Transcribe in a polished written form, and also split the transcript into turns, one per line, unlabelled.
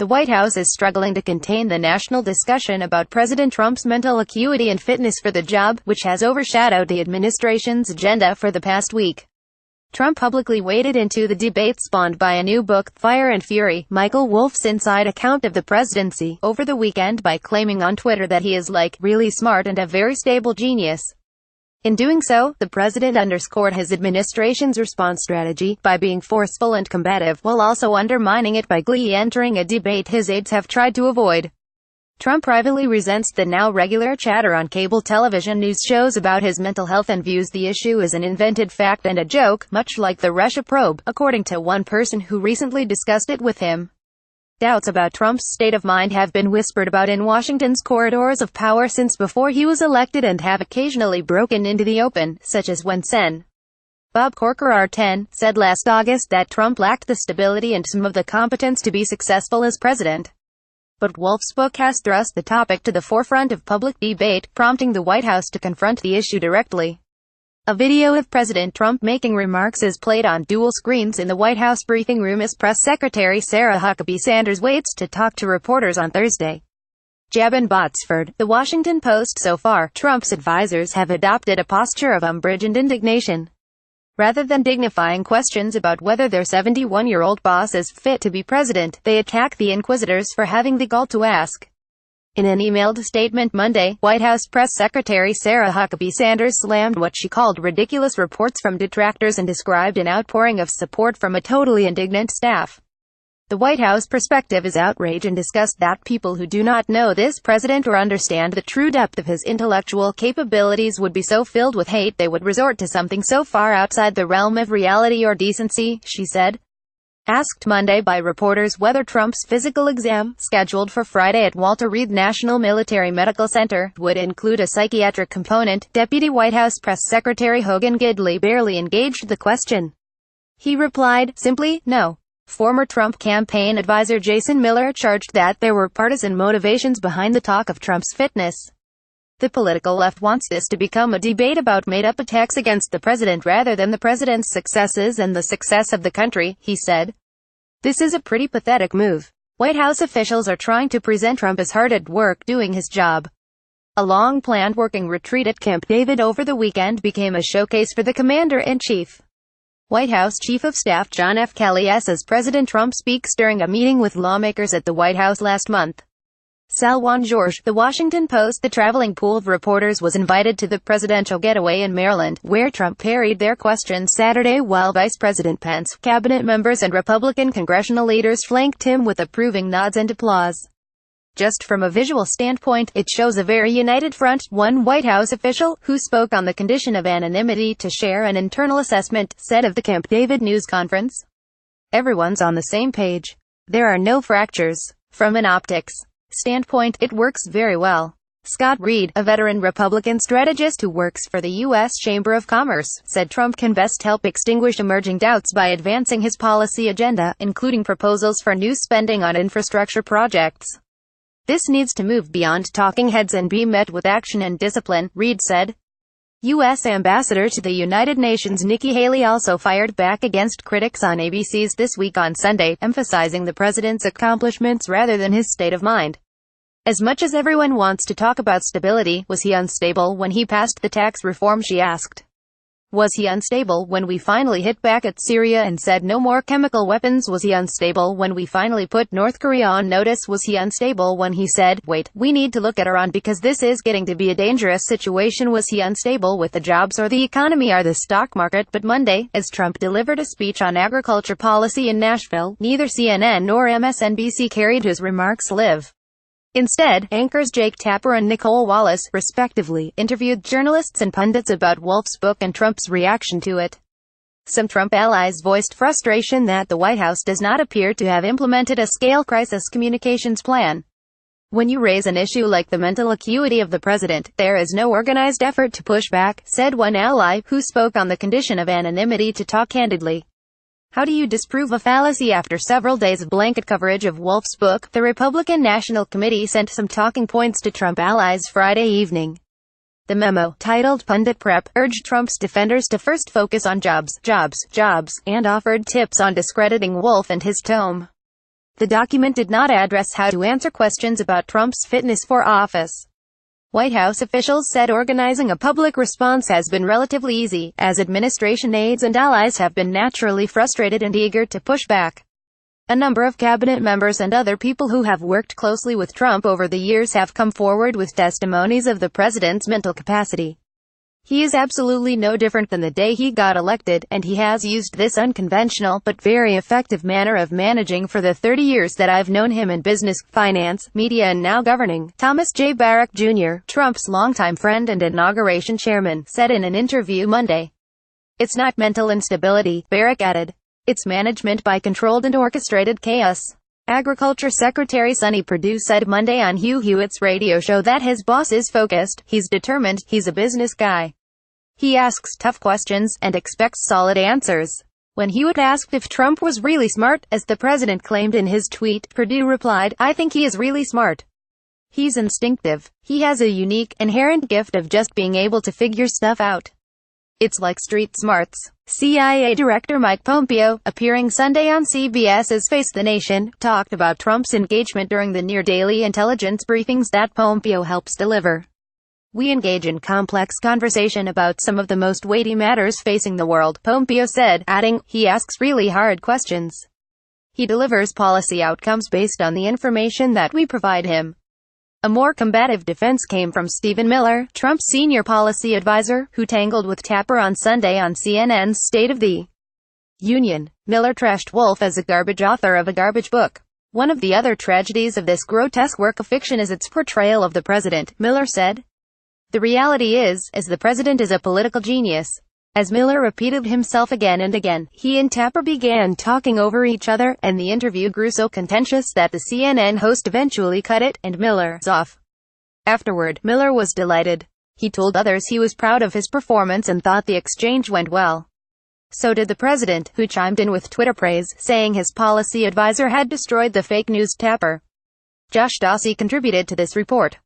The White House is struggling to contain the national discussion about President Trump's mental acuity and fitness for the job, which has overshadowed the administration's agenda for the past week. Trump publicly waded into the debate spawned by a new book, Fire and Fury, Michael Wolff's inside account of the presidency, over the weekend by claiming on Twitter that he is like, really smart and a very stable genius. In doing so, the president underscored his administration's response strategy by being forceful and combative, while also undermining it by glee entering a debate his aides have tried to avoid. Trump privately resents the now regular chatter on cable television news shows about his mental health and views the issue as an invented fact and a joke, much like the Russia probe, according to one person who recently discussed it with him. Doubts about Trump's state of mind have been whispered about in Washington's corridors of power since before he was elected and have occasionally broken into the open, such as when Sen. Bob Corker R10 said last August that Trump lacked the stability and some of the competence to be successful as president. But Wolff's book has thrust the topic to the forefront of public debate, prompting the White House to confront the issue directly. A video of President Trump making remarks is played on dual screens in the White House briefing room as Press Secretary Sarah Huckabee Sanders waits to talk to reporters on Thursday. Jabin Botsford, The Washington Post. So far, Trump's advisors have adopted a posture of umbrage and indignation. Rather than dignifying questions about whether their 71-year-old boss is fit to be president, they attack the inquisitors for having the gall to ask. In an emailed statement Monday, White House Press Secretary Sarah Huckabee Sanders slammed what she called ridiculous reports from detractors and described an outpouring of support from a totally indignant staff. The White House perspective is outrage and disgust that people who do not know this president or understand the true depth of his intellectual capabilities would be so filled with hate they would resort to something so far outside the realm of reality or decency, she said. Asked Monday by reporters whether Trump's physical exam, scheduled for Friday at Walter Reed National Military Medical Center, would include a psychiatric component, Deputy White House Press Secretary Hogan Gidley barely engaged the question. He replied, simply, no. Former Trump campaign advisor Jason Miller charged that there were partisan motivations behind the talk of Trump's fitness. The political left wants this to become a debate about made-up attacks against the president rather than the president's successes and the success of the country, he said. This is a pretty pathetic move. White House officials are trying to present Trump as hard at work doing his job. A long-planned working retreat at Camp David over the weekend became a showcase for the commander-in-chief. White House Chief of Staff John F. Kelly says President Trump speaks during a meeting with lawmakers at the White House last month. Salwan George, The Washington Post. The traveling pool of reporters was invited to the presidential getaway in Maryland, where Trump parried their questions Saturday while Vice President Pence, cabinet members and Republican congressional leaders flanked him with approving nods and applause. Just from a visual standpoint, it shows a very united front, one White House official, who spoke on the condition of anonymity to share an internal assessment, said of the Camp David news conference. Everyone's on the same page. There are no fractures. From an optics standpoint, it works very well. Scott Reed, a veteran Republican strategist who works for the U.S. Chamber of Commerce, said Trump can best help extinguish emerging doubts by advancing his policy agenda, including proposals for new spending on infrastructure projects. This needs to move beyond talking heads and be met with action and discipline, Reed said. U.S. Ambassador to the United Nations Nikki Haley also fired back against critics on ABC's This Week on Sunday, emphasizing the president's accomplishments rather than his state of mind. As much as everyone wants to talk about stability, was he unstable when he passed the tax reform, she asked. Was he unstable when we finally hit back at Syria and said no more chemical weapons? Was he unstable when we finally put North Korea on notice? Was he unstable when he said, wait, we need to look at Iran because this is getting to be a dangerous situation? Was he unstable with the jobs or the economy or the stock market? But Monday, as Trump delivered a speech on agriculture policy in Nashville, neither CNN nor MSNBC carried his remarks live. Instead, anchors Jake Tapper and Nicole Wallace, respectively, interviewed journalists and pundits about Wolff's book and Trump's reaction to it. Some Trump allies voiced frustration that the White House does not appear to have implemented a scale crisis communications plan. When you raise an issue like the mental acuity of the president, there is no organized effort to push back, said one ally, who spoke on the condition of anonymity to talk candidly. How do you disprove a fallacy? After several days of blanket coverage of Wolff's book, the Republican National Committee sent some talking points to Trump allies Friday evening. The memo, titled Pundit Prep, urged Trump's defenders to first focus on jobs, and offered tips on discrediting Wolff and his tome. The document did not address how to answer questions about Trump's fitness for office. White House officials said organizing a public response has been relatively easy, as administration aides and allies have been naturally frustrated and eager to push back. A number of cabinet members and other people who have worked closely with Trump over the years have come forward with testimonies of the president's mental capacity. He is absolutely no different than the day he got elected, and he has used this unconventional but very effective manner of managing for the 30 years that I've known him in business, finance, media and now governing. Thomas J. Barrack Jr., Trump's longtime friend and inauguration chairman, said in an interview Monday. "It's not mental instability," Barrack added. "It's management by controlled and orchestrated chaos." Agriculture Secretary Sonny Perdue said Monday on Hugh Hewitt's radio show that his boss is focused, he's determined, he's a business guy. He asks tough questions, and expects solid answers. When Hewitt asked if Trump was really smart, as the president claimed in his tweet, Perdue replied, "I think he is really smart. He's instinctive. He has a unique, inherent gift of just being able to figure stuff out. It's like street smarts." CIA Director Mike Pompeo, appearing Sunday on CBS's Face the Nation, talked about Trump's engagement during the near-daily intelligence briefings that Pompeo helps deliver. "We engage in complex conversation about some of the most weighty matters facing the world," Pompeo said, adding, "He asks really hard questions. He delivers policy outcomes based on the information that we provide him." A more combative defense came from Stephen Miller, Trump's senior policy advisor, who tangled with Tapper on Sunday on CNN's State of the Union. Miller trashed Wolf as a garbage author of a garbage book. "One of the other tragedies of this grotesque work of fiction is its portrayal of the president," Miller said. "The reality is the president is a political genius." As Miller repeated himself again and again, he and Tapper began talking over each other, and the interview grew so contentious that the CNN host eventually cut it, and Miller's off. Afterward, Miller was delighted. He told others he was proud of his performance and thought the exchange went well. So did the president, who chimed in with Twitter praise, saying his policy advisor had destroyed the fake news Tapper. Josh Dawsey contributed to this report.